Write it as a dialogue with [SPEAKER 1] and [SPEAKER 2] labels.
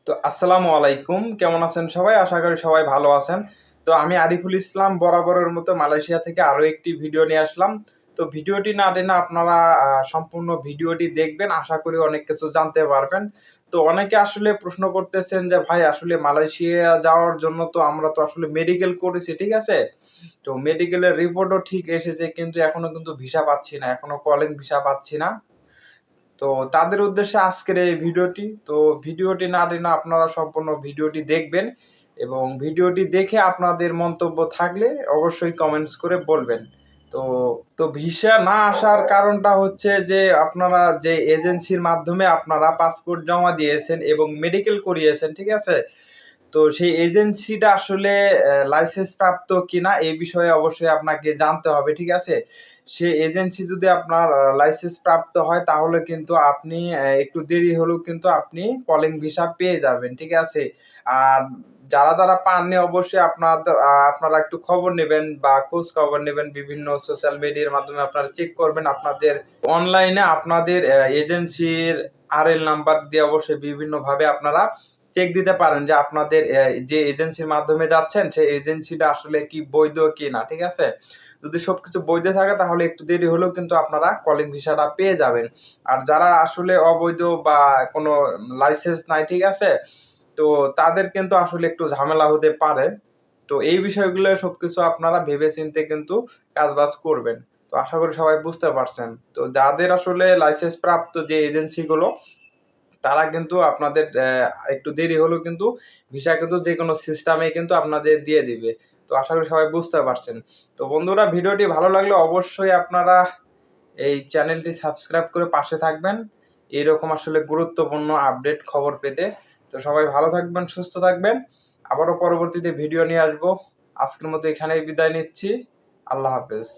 [SPEAKER 1] তো আসসালামু আলাইকুম, কেমন আছেন সবাই? আশা করি সবাই ভালো আছেন। তো আমি আরিফুল ইসলাম বরাবরের মতো মালয়েশিয়া থেকে আরো একটি ভিডিও নিয়ে আসলাম। তো ভিডিওটি না টেনে আপনারা সম্পূর্ণ ভিডিওটি দেখবেন। আশা করি অনেক কিছু জানতে পারবেন। তো অনেকে আসলে প্রশ্ন করতেছেন যে ভাই আসলে মালয়েশিয়া যাওয়ার জন্য তো আমরা তো আসলে মেডিকেল করেছি, ঠিক আছে? তো মেডিকেলের রিপোর্টও ঠিক এসেছে কিন্তু এখনো কিন্তু ভিসা পাচ্ছি না। এখনো কলিং ভিসা পাচ্ছি না। তো তাদের উদ্দেশ্যে আজকের এই ভিডিওটি। তো ভিডিওটি না টেনে আপনারা সম্পূর্ণ ভিডিওটি দেখবেন এবং ভিডিওটি দেখে আপনাদের মন্তব্য থাকলে অবশ্যই কমেন্টস করে বলবেন। তো তো ভিসা না আসার কারণটা হচ্ছে যে আপনারা যে এজেন্সির মাধ্যমে আপনারা পাসপোর্ট জমা দিয়েছেন এবং মেডিকেল করিয়েছেন, ঠিক আছে? তো সেই এজেন্সিটা আসলে লাইসেন্স প্রাপ্ত কিনা এই বিষয়ে অবশ্যই আপনাকে জানতে হবে, ঠিক আছে? সে এজেন্সি যদি আপনার লাইসেন্স প্রাপ্ত হয় তাহলে কিন্তু আপনি একটু দেরি হলেও কিন্তু আপনি কলিং ভিসা পেয়ে যাবেন, ঠিক আছে? আর যারা পাননি অবশ্যই আপনারা একটু খবর নেবেন বা খোঁজ খবর নেবেন। বিভিন্ন সোশ্যাল মিডিয়ার মাধ্যমে আপনারা চেক করবেন আপনাদের অনলাইনে আপনাদের এজেন্সির আরএল নাম্বার দিয়ে অবশ্যই বিভিন্নভাবে আপনারা চেক দিতে পারেন যে আপনাদের যে এজেন্সির মাধ্যমে যাচ্ছেন সেই এজেন্সিটা আসলে কি বৈধ কিনা, ঠিক আছে? যদি সবকিছু বৈধ থাকে তাহলে একটু দেরি হলেও কিন্তু আপনারা কলিং ভিসাটা পেয়ে যাবেন। আর যারা আসলে অবৈধ বা কোনো লাইসেন্স নাই, ঠিক আছে? তো তাদের কিন্তু আসলে একটু ঝামেলা হতে পারে। তো এই বিষয়গুলো সবকিছু আপনারা ভেবে চিন্তে কিন্তু কাজবাজ করবেন। তো আশা করি সবাই বুঝতে পারছেন। তো যাদের আসলে লাইসেন্স প্রাপ্ত যে এজেন্সিগুলো তারা কিন্তু আপনাদের একটু দেরি হলেও কিন্তু ভিসা কিন্তু যেকোনো সিস্টেমে কিন্তু আপনাদের দিয়ে দিবে। তো আশা করি সবাই বুঝতে পারছেন। তো বন্ধুরা ভিডিওটি ভালো লাগলে অবশ্যই আপনারা এই চ্যানেলটি সাবস্ক্রাইব করে পাশে থাকবেন। এরকম আসলে গুরুত্বপূর্ণ আপডেট খবর পেতে। তো সবাই ভালো থাকবেন, সুস্থ থাকবেন। আবারও পরবর্তীতে ভিডিও নিয়ে আসবো। আজকের মতো এখানেই বিদায় নিচ্ছি। আল্লাহ হাফেজ।